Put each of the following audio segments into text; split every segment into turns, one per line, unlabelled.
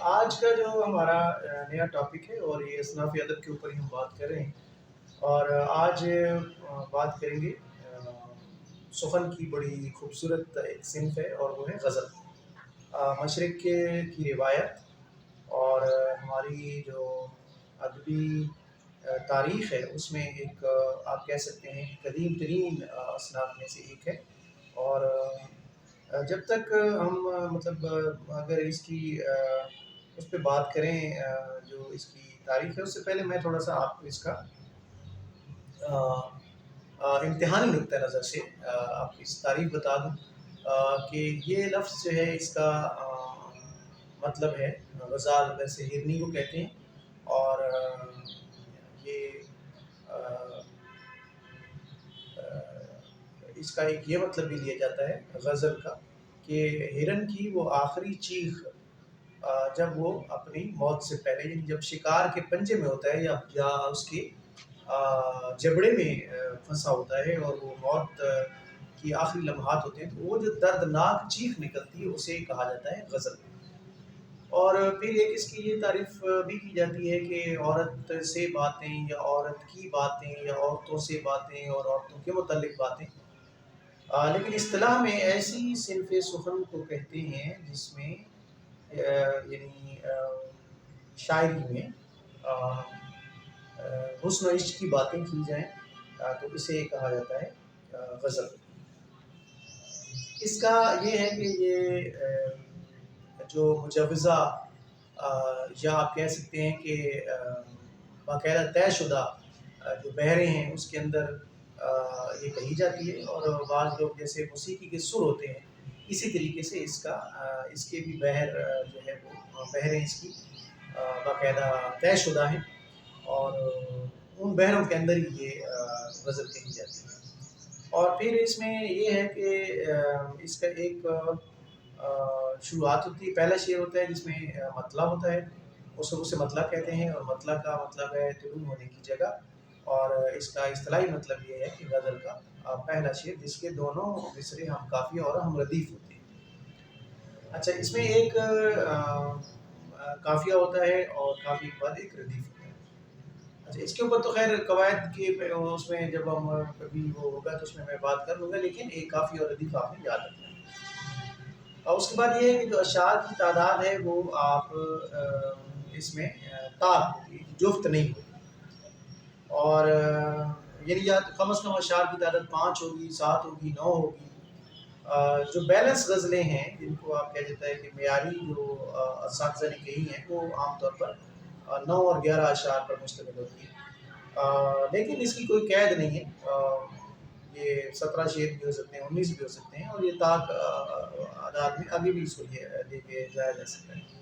آج کا جو ہمارا نیا ٹاپک ہے اور یہ اصناف ادب کے اوپر ہی ہم بات کر رہے ہیں اور آج بات کریں گے سخن کی بڑی خوبصورت ایک صنف ہے اور وہ ہے غزل مشرق کی روایت اور ہماری جو ادبی تاریخ ہے اس میں ایک آپ کہہ سکتے ہیں قدیم ترین اصناف میں سے ایک ہے اور جب تک ہم مطلب اگر اس کی اس پہ بات کریں جو اس کی تاریخ ہے اس سے پہلے میں تھوڑا سا آپ کو اس کا امتحانی نقطہ نظر سے آپ کی اس تعریف بتا دوں کہ یہ لفظ جو ہے اس کا مطلب ہے غزال ویسے ہرنی کو کہتے ہیں اور یہ اس کا ایک یہ مطلب بھی لیا جاتا ہے غزل کا کہ ہرن کی وہ آخری چیخ جب وہ اپنی موت سے پہلے یعنی جب شکار کے پنجے میں ہوتا ہے یا اس کے جبڑے میں پھنسا ہوتا ہے اور وہ موت کی آخری لمحات ہوتے ہیں تو وہ جو دردناک چیخ نکلتی ہے اسے کہا جاتا ہے غزل۔ اور پھر ایک اس کی یہ تعریف بھی کی جاتی ہے کہ عورت سے باتیں یا عورت کی باتیں یا عورتوں سے باتیں اور عورتوں کے متعلق باتیں لیکن اصطلاح میں ایسی صنف سخن کو کہتے ہیں جس میں یعنی شاعری میں حسن و عشق کی باتیں کی جائیں تو اسے کہا جاتا ہے غزل۔ اس کا یہ ہے کہ یہ جو مجوزہ یا آپ کہہ سکتے ہیں کہ باقاعدہ طے شدہ جو بحریں ہیں اس کے اندر یہ کہی جاتی ہے اور بعض لوگ جیسے موسیقی کے سر ہوتے ہیں اسی طریقے سے اس کے بھی بحر جو ہے وہ بحریں اس کی باقاعدہ طے شدہ ہیں اور ان بحروں کے اندر ہی یہ غزل کہی جاتی ہے۔ اور پھر اس میں یہ ہے کہ اس کا ایک شروعات ہوتی ہے، پہلا شعر ہوتا ہے جس میں مطلع ہوتا ہے، اسے مطلع کہتے ہیں اور مطلع کا مطلب ہے طلوع ہونے کی جگہ اور اس کا اصطلاحی مطلب یہ ہے کہ غزل کا پہلا شعر جس کے دونوں مصرے ہم قافیہ اور ہم ردیف ہوتے ہیں۔ اچھا اس میں ایک قافیہ ہوتا ہے اور قافیے کے بعد ایک ردیف ہوتا ہے۔ اچھا اس کے اوپر تو خیر قواعد کے اس میں جب ہم کبھی وہ ہوگا تو اس میں بات کر لوں گا لیکن ایک قافیہ اور ردیف آپ نے یاد رکھنا ہے۔ اور اس کے بعد یہ ہے کہ جو اشعار کی تعداد ہے وہ آپ اس میں طاق ہوگی جفت نہیں ہوگی اور یعنی یا تو کم از کم اشعار کی تعداد 5 ہوگی 7 ہوگی 9 ہوگی۔ جو بیلنس غزلیں ہیں جن کو آپ کہہ دیتا ہے کہ معیاری جو اساتذہ نے کہی ہیں وہ عام طور پر 9 اور 11 اشعار پر مشتمل ہوتی ہے لیکن اس کی کوئی قید نہیں ہے، یہ 17 شعر بھی ہو سکتے ہیں 19 بھی ہو سکتے ہیں اور یہ طاق اعداد میں ابھی بھی اس کو لے کے جایا جا سکتا ہے۔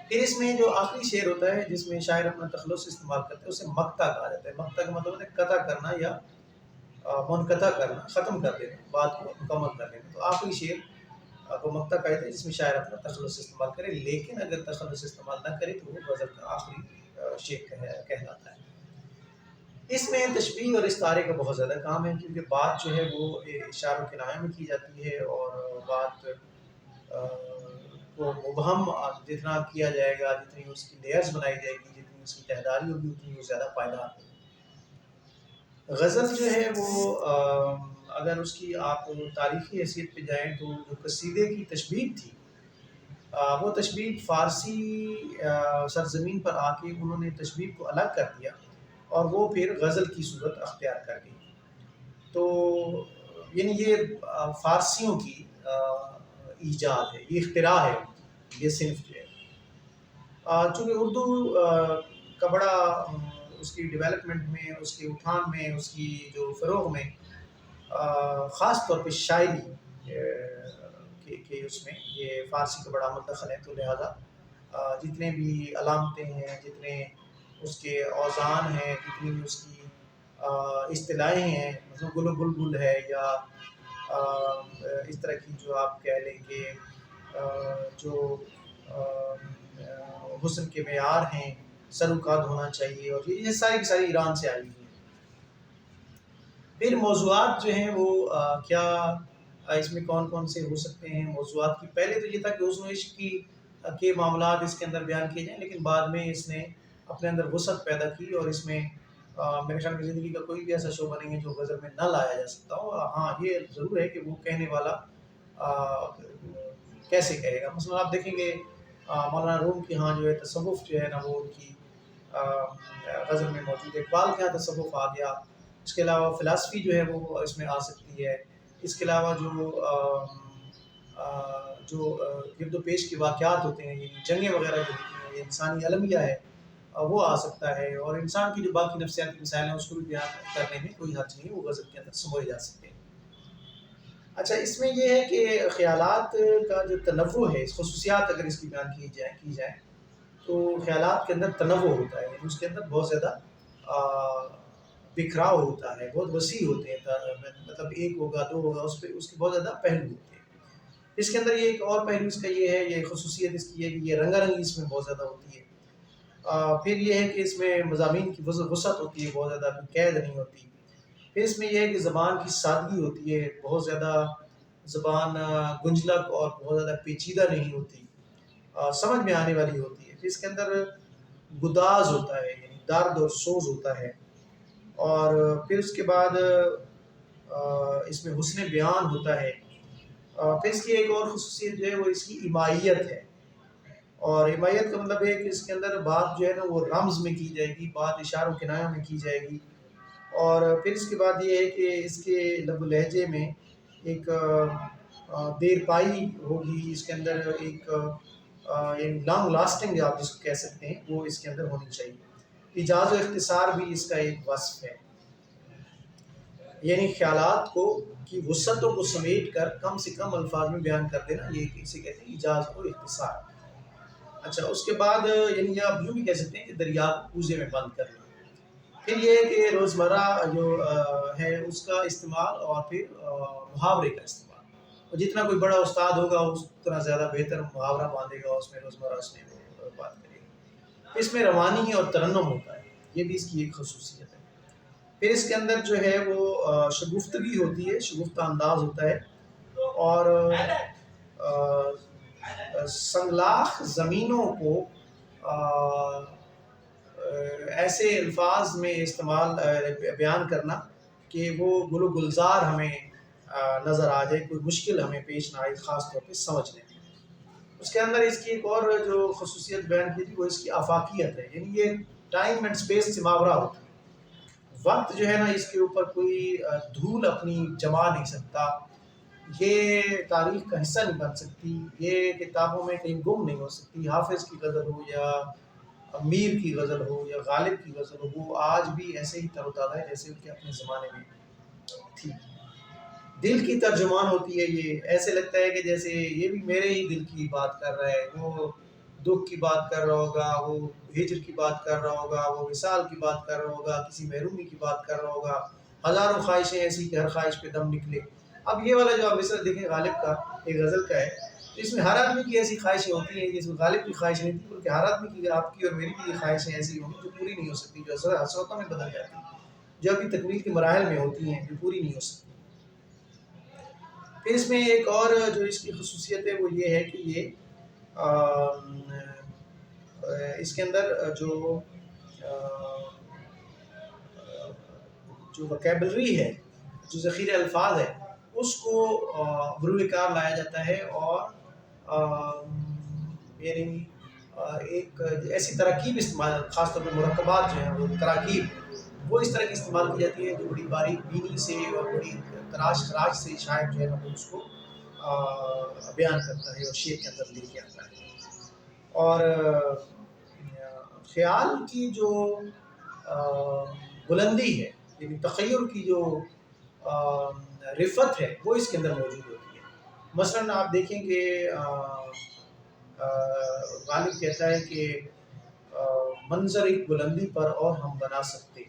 پھر اس میں جو آخری شعر ہوتا ہے جس میں شاعر اپنا تخلص استعمال کرتے ہیں اسے مقطع کہا جاتا ہے۔ مقطع کا مطلب ہے قطع کرنا یا منقطع کرنا، ختم کر دینا، بات کو مکمل کر دینا۔ تو آخری شعر کو مقطع کہتے ہیں جس میں شاعر اپنا تخلص استعمال کرے، لیکن اگر تخلص استعمال نہ کرے تو وہ غزل کا آخری شعر کہلاتا ہے۔ اس میں تشبیہ اور استعارے کا بہت زیادہ کام ہے کیونکہ بات جو ہے وہ اشاروں کے کنایوں میں کی جاتی ہے اور بات کو مبہم جتنا کیا جائے گا، جتنی اس کی لیئرز بنائی جائے گی، جتنی اس کی تہداری ہوگی اتنی وہ زیادہ پائیدار ہوگی۔ غزل جو ہے وہ اگر اس کی آپ تاریخی حیثیت پہ جائیں تو جو قصیدے کی تشبیہ تھی وہ تشبیہ فارسی سرزمین پر آ کے انہوں نے تشبیہ کو الگ کر دیا اور وہ پھر غزل کی صورت اختیار کر گئی۔ تو یعنی یہ فارسیوں کی ایجاد ہے، یہ اختراع ہے یہ صنف جو ہے۔ چونکہ اردو کا بڑا اس کی ڈیولپمنٹ میں، اس کے اٹھان میں، اس کی جو فروغ میں خاص طور پہ شاعری کہ اس میں یہ فارسی کا بڑا مدخل ہے، تو لہٰذا جتنے بھی علامتیں ہیں، جتنے اس کے اوزان ہیں، جتنی بھی اس کی اصطلاحیں ہیں، مثلا گل و بلبل ہے یا اس طرح کی جو آپ کہہ لیں کہ جو حسن کے معیار ہیں، سر و قد ہونا چاہیے اور یہ ساری کی ساری ایران سے آئی ہوئی ہیں۔ پھر موضوعات جو ہیں وہ کیا اس میں کون کون سے ہو سکتے ہیں موضوعات کی؟ پہلے تو یہ تھا کہ حسن و عشق کی کے معاملات اس کے اندر بیان کیے جائیں، لیکن بعد میں اس نے اپنے اندر وسعت پیدا کی اور اس میں میرے خیال میں زندگی کا کوئی بھی ایسا شعبہ نہیں ہے جو غزل میں نہ لایا جا سکتا ہو۔ ہاں یہ ضرور ہے کہ وہ کہنے والا کیسے کہے گا۔ مثلا آپ دیکھیں گے مولانا روم کے ہاں جو ہے تصوف جو ہے نا وہ ان کی غزل میں موجود ہے۔ اقبال کے یہاں تصوف آ گیا، اس کے علاوہ فلاسفی جو ہے وہ اس میں آ سکتی ہے، اس کے علاوہ جو گرد و پیش کے واقعات ہوتے ہیں، یعنی جنگیں وغیرہ جو ہوتی ہیں، یہ انسانی المیہ ہے، وہ آ سکتا ہے، اور انسان کی جو باقی نفسیاتی مسائل ہیں اس کو بھی بیان کرنے میں کوئی حرج نہیں ہے، وہ غزل کے اندر سموئے جا سکتے ہیں۔ اچھا، اس میں یہ ہے کہ خیالات کا جو تنوع ہے، خصوصیات اگر اس کی بیان کی جائیں تو خیالات کے اندر تنوع ہوتا ہے، یعنی اس کے اندر بہت زیادہ بکھراؤ ہوتا ہے، بہت وسیع ہوتے ہیں، مطلب ایک ہوگا دو ہوگا، اس کے بہت زیادہ پہلو ہوتے ہیں۔ اس کے اندر یہ ایک اور پہلو اس کا یہ ہے، یہ خصوصیت اس کی ہے کہ یہ رنگا رنگی اس میں بہت زیادہ ہوتی ہے۔ پھر یہ ہے کہ اس میں مضامین کی وسعت ہوتی ہے، بہت زیادہ قید نہیں ہوتی۔ پھر اس میں یہ ہے کہ زبان کی سادگی ہوتی ہے، بہت زیادہ زبان گنجلک اور بہت زیادہ پیچیدہ نہیں ہوتی، سمجھ میں آنے والی ہوتی ہے۔ پھر اس کے اندر گداز ہوتا ہے، یعنی درد اور سوز ہوتا ہے، اور پھر اس کے بعد اس میں حسن بیان ہوتا ہے۔ پھر اس کی ایک اور خصوصیت جو ہے وہ اس کی ایمائیت ہے، اور ایمائیت کا مطلب ہے کہ اس کے اندر بات جو ہے نا وہ رمز میں کی جائے گی، بات اشاروں کنایوں میں کی جائے گی، اور پھر اس کے بعد یہ ہے کہ اس کے لب و لہجے میں ایک دیر پائی ہوگی، اس کے اندر ایک لانگ لاسٹنگ آپ جس کو کہہ سکتے ہیں وہ اس کے اندر ہونی چاہیے۔ ایجاز و اختصار بھی اس کا ایک وصف ہے، یعنی خیالات کی وسعتوں کو سمیٹ کر کم سے کم الفاظ میں بیان کر دینا، یہ اسے کہتے ہیں ایجاز و اختصار۔ اچھا، اس کے بعد یعنی آپ یوں بھی کہہ سکتے ہیں کہ دریا کو کوزے میں بند کرنا۔ پھر یہ ہے کہ روزمرہ جو ہے اس کا استعمال، اور پھر محاورے کا استعمال، اور جتنا کوئی بڑا استاد ہوگا اتنا زیادہ بہتر محاورہ باندھے گا اس میں، روزمرہ اس میں بات کرے گا۔ اس میں روانی اور ترنم ہوتا ہے، یہ بھی اس کی ایک خصوصیت ہے۔ پھر اس کے اندر جو ہے وہ شگفتگی ہوتی ہے، شگفتہ انداز ہوتا ہے، اور سنگلاخ زمینوں کو ایسے الفاظ میں بیان کرنا کہ وہ گل و گلزار ہمیں نظر آ جائے، کوئی مشکل ہمیں پیش نہ آئے، خاص طور پہ سمجھنے میں۔ اس کے اندر اس کی ایک اور جو خصوصیت بیان کی تھی وہ اس کی آفاقیت ہے، یعنی یہ ٹائم اینڈ اسپیس سے ماورا ہوتا ہے، وقت جو ہے نا اس کے اوپر کوئی دھول اپنی جما نہیں سکتا، یہ تاریخ کا حصہ نہیں بن سکتی، یہ کتابوں میں کہیں گم نہیں ہو سکتی۔ حافظ کی غزل ہو یا میر کی غزل ہو یا غالب کی غزل ہو، وہ آج بھی ایسے ہی تر و تازہ ہے جیسے ان کے اپنے زمانے میں تھی۔ دل کی ترجمان ہوتی ہے، یہ ایسے لگتا ہے کہ جیسے یہ بھی میرے ہی دل کی بات کر رہا ہے، وہ دکھ کی بات کر رہا ہوگا، وہ ہجر کی بات کر رہا ہوگا، وہ وصال کی بات کر رہا ہوگا، کسی محرومی کی بات کر رہا ہوگا، ہزاروں خواہشیں ایسی کہ ہر خواہش پہ دم نکلے۔ اب یہ والا جو آپ مثال دیکھیں غالب کا، ایک غزل کا ہے، تو اس میں ہر آدمی کی ایسی خواہشیں ہوتی ہیں، جس میں غالب کی خواہش نہیں تھی، بلکہ ہر آدمی کی، آپ کی اور میری بھی یہ خواہشیں ایسی ہوں گی جو پوری نہیں ہو سکتی، جو حسرتوں میں بدل جاتی ہیں، جو ابھی تکمیل کے مراحل میں ہوتی ہیں، جو پوری نہیں ہو سکتی۔ پھر اس میں ایک اور جو اس کی خصوصیت ہے وہ یہ ہے کہ یہ اس کے اندر جو وکیبلری ہے، جو ذخیرہ الفاظ ہے، اس کو بروئے کار لایا جاتا ہے، اور یعنی ایک ایسی تراکیب استعمال، خاص طور پہ مرکبات جو ہیں وہ تراکیب وہ اس طرح کی استعمال کی جاتی ہے جو بڑی باریک بینی سے اور بڑی تراش خراش سے شاعر جو ہے نا وہ اس کو بیان کرتا ہے اور شعر کے اندر لے کے آتا ہے۔ اور خیال کی جو بلندی ہے، یعنی تخیل کی جو رفت ہے، وہ اس کے اندر موجود ہوتی ہے۔ مثلاً آپ دیکھیں کہ غالب کہتا ہے کہ منظر ایک بلندی پر اور ہم بنا سکتے،